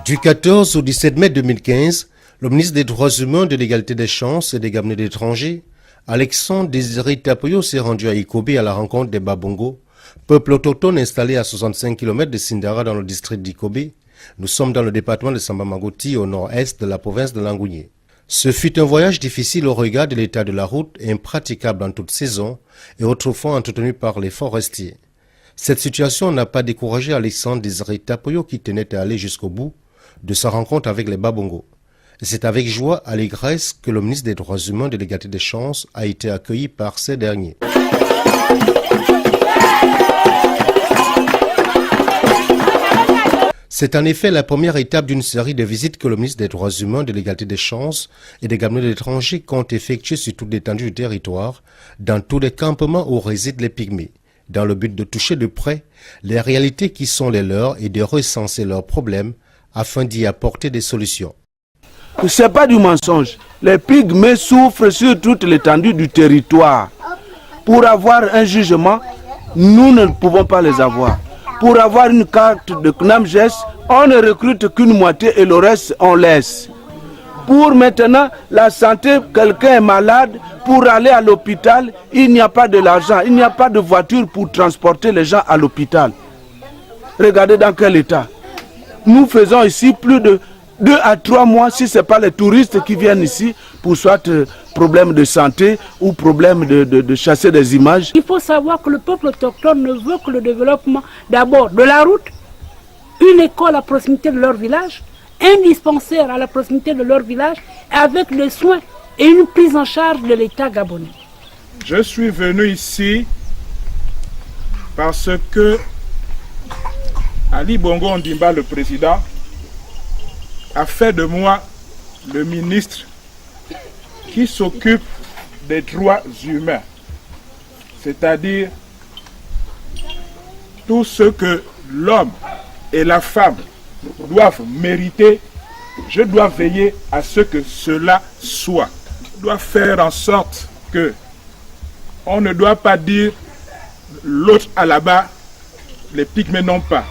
Du 14 au 17 mai 2015, le ministre des Droits humains, de l'égalité des chances et des Gabonais d'étrangers, Alexandre Désiré Tapoyo, s'est rendu à Ikobe à la rencontre des Babongo, peuple autochtone installé à 65 km de Sindara dans le district d'Ikobe. Nous sommes dans le département de Samba-Mangoti au nord-est de la province de Langounié. Ce fut un voyage difficile au regard de l'état de la route, impraticable en toute saison et autrefois entretenu par les forestiers. Cette situation n'a pas découragé Alexandre Désiré Tapoyo qui tenait à aller jusqu'au bout de sa rencontre avec les Babongo. C'est avec joie, allégresse que le ministre des Droits humains, de l'égalité des chances, a été accueilli par ces derniers. C'est en effet la première étape d'une série de visites que le ministre des Droits humains, de l'égalité des chances et des Gabonais d'étrangers compte effectuer sur toute l'étendue du territoire, dans tous les campements où résident les pygmées, dans le but de toucher de près les réalités qui sont les leurs et de recenser leurs problèmes afin d'y apporter des solutions. Ce n'est pas du mensonge. Les pygmées souffrent sur toute l'étendue du territoire. Pour avoir un jugement, nous ne pouvons pas les avoir. Pour avoir une carte de CNAMGES, on ne recrute qu'une moitié et le reste, on laisse. Pour maintenant la santé, quelqu'un est malade, pour aller à l'hôpital, il n'y a pas de l'argent, il n'y a pas de voiture pour transporter les gens à l'hôpital. Regardez dans quel état. Nous faisons ici plus de 2 à 3 mois, si ce n'est pas les touristes qui viennent ici pour soit problème de santé ou problème de chasser des images. Il faut savoir que le peuple autochtone ne veut que le développement d'abord de la route, une école à proximité de leur village, un dispensaire à la proximité de leur village, avec les soins et une prise en charge de l'État gabonais. Je suis venu ici parce que Ali Bongo Ondimba, le président, a fait de moi le ministre qui s'occupe des droits humains, c'est-à-dire tout ce que l'homme et la femme doivent mériter. Je dois veiller à ce que cela soit. Je dois faire en sorte que on ne doit pas dire l'autre à là-bas, les pygmées n'ont pas.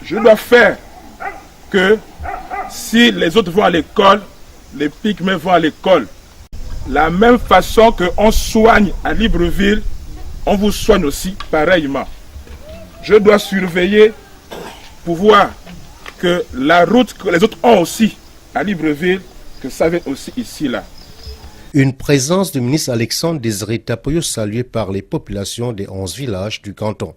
Je dois faire que si les autres vont à l'école, les pygmées vont à l'école. La même façon qu'on soigne à Libreville, on vous soigne aussi pareillement. Je dois surveiller pour voir que la route que les autres ont aussi à Libreville, que ça vienne aussi ici là. Une présence du ministre Alexandre Désiré Tapoyo saluée par les populations des 11 villages du canton.